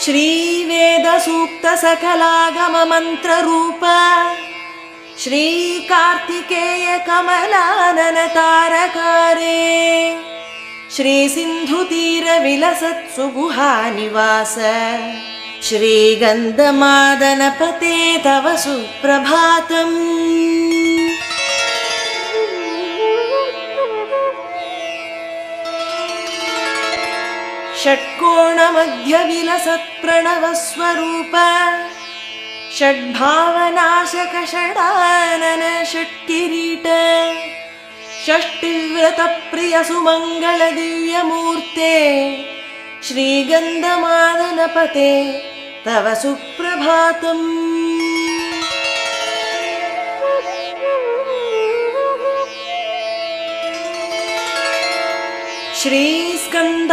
श्रीवेदसूक्तसकलागममन्त्ररूप श्रीकार्तिकेयकमलाननतारकारे श्रीसिन्धुतीरविलसत्सुगुहानिवास श्रीगन्धमादनपते तव सुप्रभातम्। षट्कोणमध्यविलसत्प्रणवस्वरूप षड्भावनाशक षडानन षट्किरीट षष्टिव्रतप्रियसुमङ्गलदिव्यमूर्ते श्रीगन्धमादनपते तव सुप्रभातम्। श्रीस्कन्द